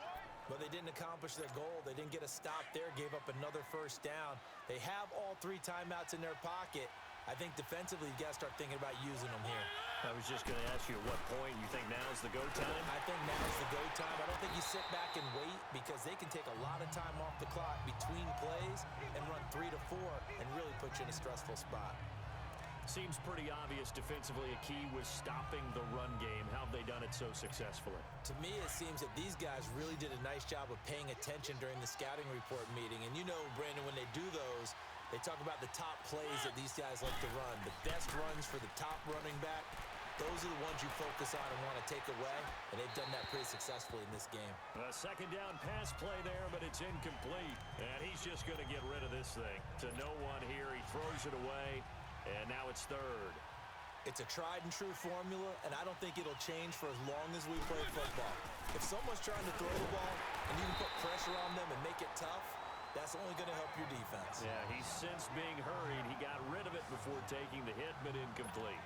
But they didn't accomplish their goal. They didn't get a stop there, gave up another first down. They have all 3 timeouts in their pocket. I think defensively, you got to start thinking about using them here. I was just going to ask you at what point you think now's the go time? I think now's the go time. I don't think you sit back and wait because they can take a lot of time off the clock between plays and run 3 to 4 and really put you in a stressful spot. Seems pretty obvious defensively a key was stopping the run game. How have they done it so successfully? To me, it seems that these guys really did a nice job of paying attention during the scouting report meeting. And you know, Brandon, when they do those, they talk about the top plays that these guys like to run. The best runs for the top running back, those are the ones you focus on and want to take away. And they've done that pretty successfully in this game. A second down pass play there, but it's incomplete. And he's just going to get rid of this thing. To no one here, he throws it away. And now it's third. It's a tried-and-true formula, and I don't think it'll change for as long as we play football. If someone's trying to throw the ball and you can put pressure on them and make it tough, that's only going to help your defense. Yeah, he's since being hurried. He got rid of it before taking the hit, but incomplete.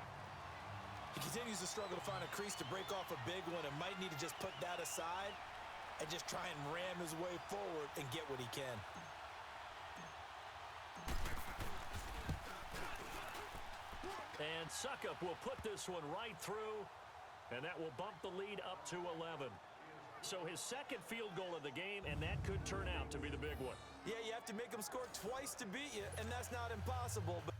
He continues to struggle to find a crease to break off a big one and might need to just put that aside and just try and ram his way forward and get what he can. And Suckup will put this one right through, and that will bump the lead up to 11. So his second field goal of the game, and that could turn out to be the big one. Yeah, you have to make them score twice to beat you, and that's not impossible. But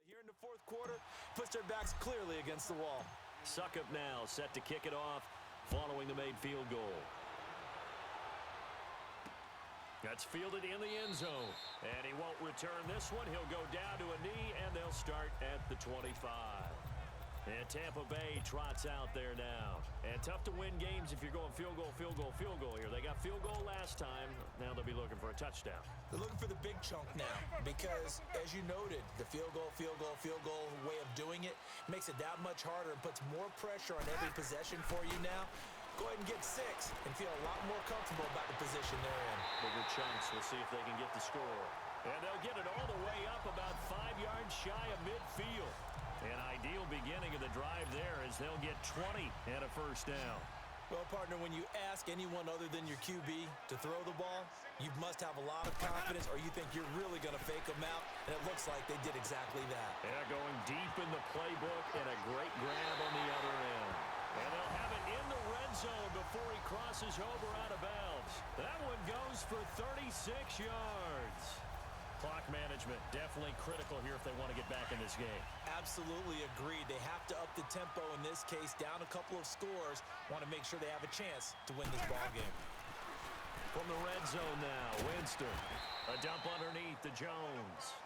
here in the fourth quarter, puts their backs clearly against the wall. Suckup now set to kick it off following the made field goal. That's fielded in the end zone. And he won't return this one. He'll go down to a knee, and they'll start at the 25. And Tampa Bay trots out there now. And tough to win games if you're going field goal, field goal, field goal here. They got field goal last time. Now they'll be looking for a touchdown. They're looking for the big chunk now because, as you noted, the field goal way of doing it makes it that much harder and puts more pressure on every possession for you now. Go ahead and get 6 and feel a lot more comfortable about the position they're in. Bigger chunks. We'll see if they can get the score. And they'll get it all the way up about 5 yards shy of midfield. An ideal beginning of the drive there as they'll get 20 and a first down. Well, partner, when you ask anyone other than your QB to throw the ball, you must have a lot of confidence or you think you're really going to fake them out, and it looks like they did exactly that. They're going deep in the playbook and a great grab on the other end. And they'll have it in the red zone before he crosses over out of bounds. That one goes for 36 yards. Clock management definitely critical here if they want to get back in this game. Absolutely agreed. They have to up the tempo in this case, down a couple of scores. Want to make sure they have a chance to win this ball game. From the red zone now, Winston. A dump underneath to Jones.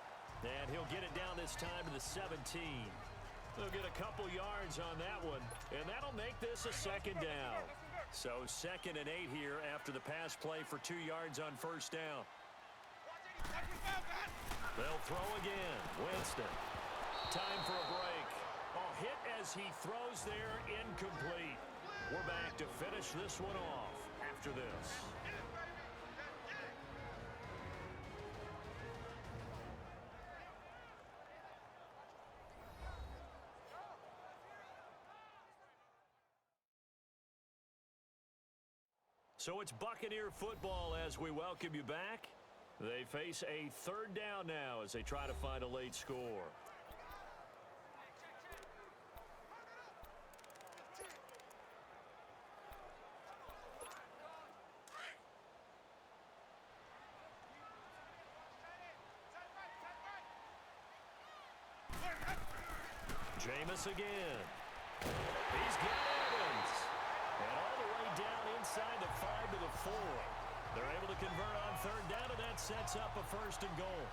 And he'll get it down this time to the 17. They'll get a couple yards on that one, and that'll make this a second down. So 2nd and 8 here after the pass play for 2 yards on first down. They'll throw again. Winston. Time for a break. Oh, hit as he throws there, incomplete. We're back to finish this one off after this. So it's Buccaneer football as we welcome you back. They face a third down now as they try to find a late score. Jameis again. He's got Evans. And all the way down inside the 5 to the 4. They're able to convert on third down, and that sets up a 1st and goal.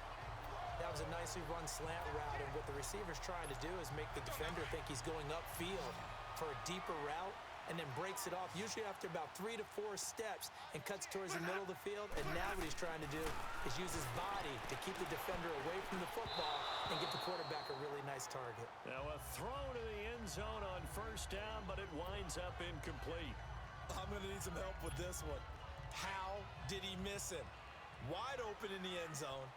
That was a nicely run slant route, and what the receiver's trying to do is make the defender think he's going upfield for a deeper route, and then breaks it off, usually after about 3 to 4 steps, and cuts towards the middle of the field. And now what he's trying to do is use his body to keep the defender away from the football and get the quarterback a really nice target. Now a throw to the end zone on first down, but it winds up incomplete. I'm going to need some help with this one. How did he miss him? Wide open in the end zone.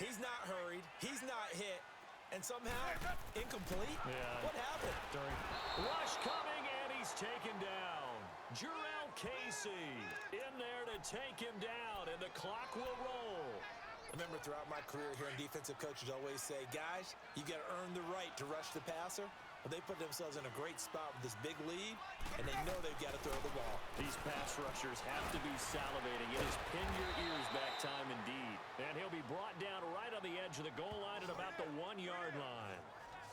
He's not hurried. He's not hit. And somehow, incomplete? Yeah. What happened? Rush coming, and he's taken down. Jarrell Casey in there to take him down, and the clock will roll. I remember throughout my career hearing defensive coaches always say, guys, you got to earn the right to rush the passer. Well, they put themselves in a great spot with this big lead, and they know they've got to throw the ball. These pass rushers have to be salivating. It is pin your ears back time indeed. And he'll be brought down right on the edge of the goal line at about the 1-yard line.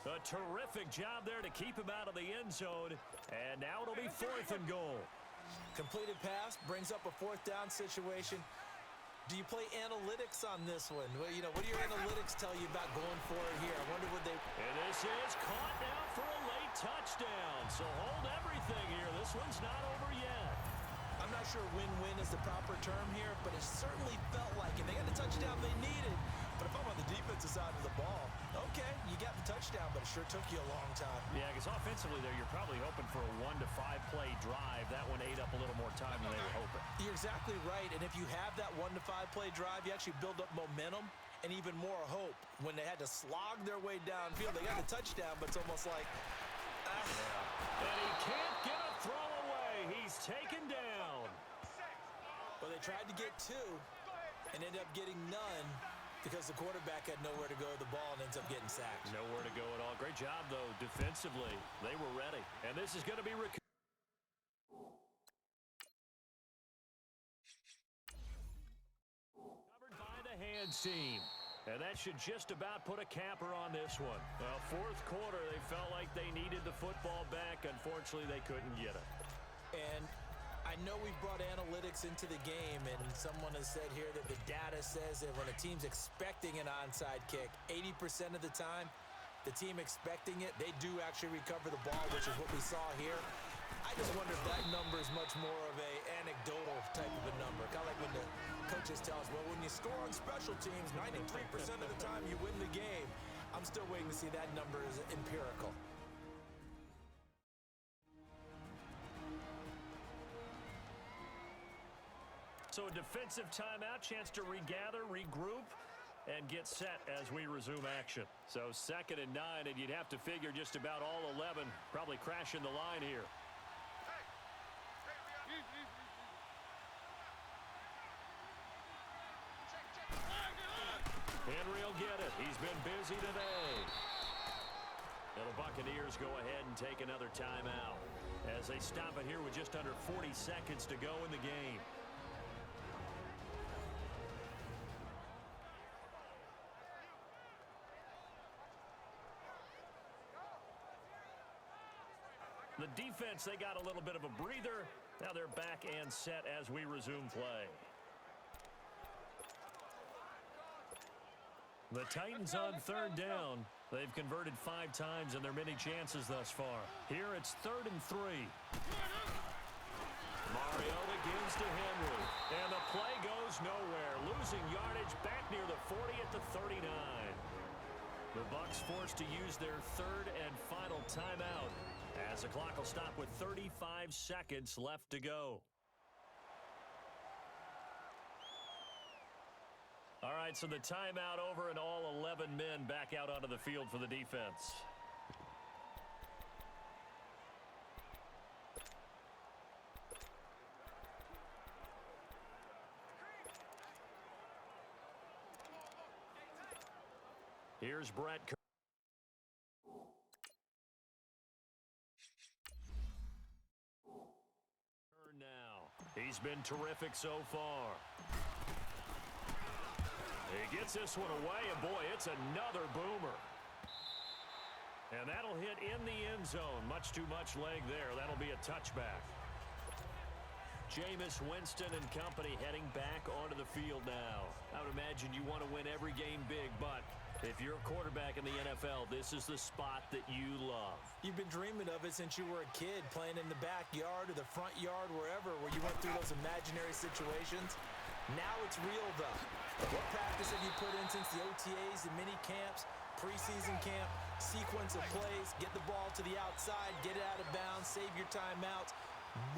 A terrific job there to keep him out of the end zone. And now it'll be 4th and goal. Completed pass brings up a 4th down situation. Do you play analytics on this one? Well, you know, what do your analytics tell you about going for it here? I wonder what they... And this is caught now for a late touchdown. So hold everything here. This one's not over yet. I'm not sure win-win is the proper term here, but it certainly felt like it. They got the touchdown they needed. But if I'm on the defensive side of the ball, okay, you got the touchdown, but it sure took you a long time. Yeah, because offensively there, you're probably hoping for a 1 to 5 play drive. That one ate up a little more time than they were hoping. You're exactly right, and if you have that 1 to 5 play drive, you actually build up momentum and even more hope. When they had to slog their way downfield, they got the touchdown, but it's almost like... And he can't get a throw away. He's taken down. Well, they tried to get 2 and ended up getting none, because the quarterback had nowhere to go with the ball and ends up getting sacked. Nowhere to go at all. Great job, though, defensively. They were ready. And this is going to be covered by the hands team. And that should just about put a capper on this one. Well, 4th quarter, they felt like they needed the football back. Unfortunately, they couldn't get it. And I know we've brought analytics into the game, and someone has said here that the data says that when a team's expecting an onside kick, 80% of the time, the team expecting it, they do actually recover the ball, which is what we saw here. I just wonder if that number is much more of a anecdotal type of a number. Kind of like when the coaches tell us, well, when you score on special teams, 93% of the time you win the game. I'm still waiting to see that number is empirical. So a defensive timeout, chance to regather, regroup, and get set as we resume action. So 2nd and 9, and you'd have to figure just about all 11 probably crashing the line here. Henry will get it. He's been busy today. Now the Buccaneers go ahead and take another timeout as they stop it here with just under 40 seconds to go in the game. The defense, they got a little bit of a breather. Now they're back and set as we resume play. The Titans on 3rd down. They've converted 5 times in their many chances thus far. Here it's 3rd and 3. Mariota gives to Henry. And the play goes nowhere. Losing yardage back near the 40 at the 39. The Bucs forced to use their 3rd and final timeout, as the clock will stop with 35 seconds left to go. All right, so the timeout over and all 11 men back out onto the field for the defense. Here's Brett. He's been terrific so far. He gets this one away, and boy, it's another boomer. And that'll hit in the end zone. Much too much leg there. That'll be a touchback. Jameis Winston and company heading back onto the field now. I would imagine you want to win every game big, but If you're a quarterback in the NFL, this is the spot that you love. You've been dreaming of it since you were a kid, playing in the backyard or the front yard, wherever, where you went through those imaginary situations. Now it's real, though. What practice have you put in since the OTAs, the mini camps, preseason camp, sequence of plays, get the ball to the outside, get it out of bounds, save your timeouts,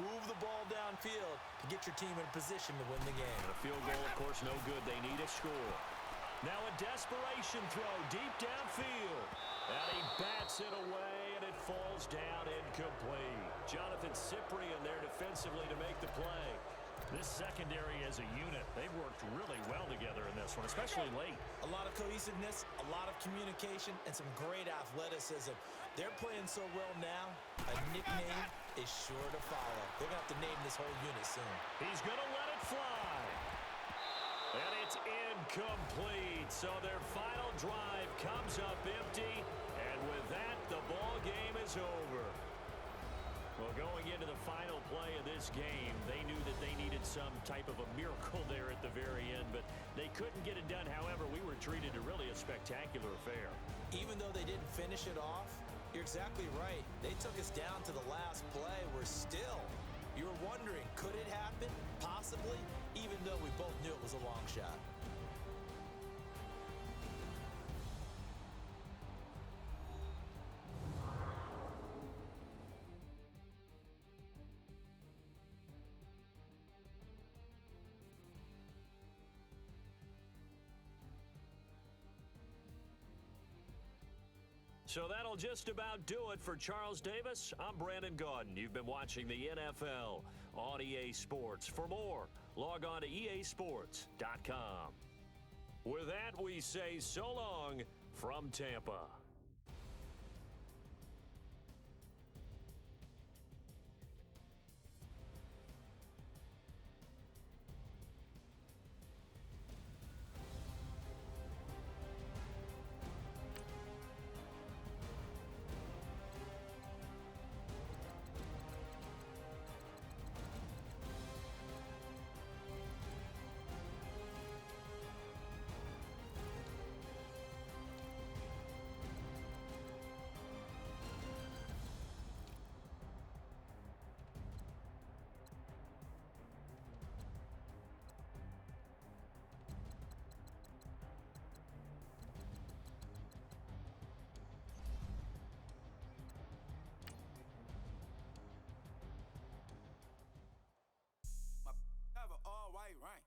move the ball downfield to get your team in a position to win the game. And a field goal, of course, no good. They need a score. Now a desperation throw deep downfield. And he bats it away, and it falls down incomplete. Jonathan Cyprien there defensively to make the play. This secondary as a unit, they've worked really well together in this one, especially late. A lot of cohesiveness, a lot of communication, and some great athleticism. They're playing so well now, a nickname is sure to follow. They're going to have to name this whole unit soon. He's going to let it fly. And it's incomplete. So their final drive comes up empty. And with that, the ball game is over. Well, going into the final play of this game, they knew that they needed some type of a miracle there at the very end, but they couldn't get it done. However, we were treated to really a spectacular affair. Even though they didn't finish it off, you're exactly right. They took us down to the last play. We're still, you were wondering, could it happen? Possibly, even though we both knew it was a long shot. So that'll just about do it for Charles Davis. I'm Brandon Gaudin. You've been watching the NFL on EA Sports. For more, log on to easports.com. With that, we say so long from Tampa. Have an all white rank.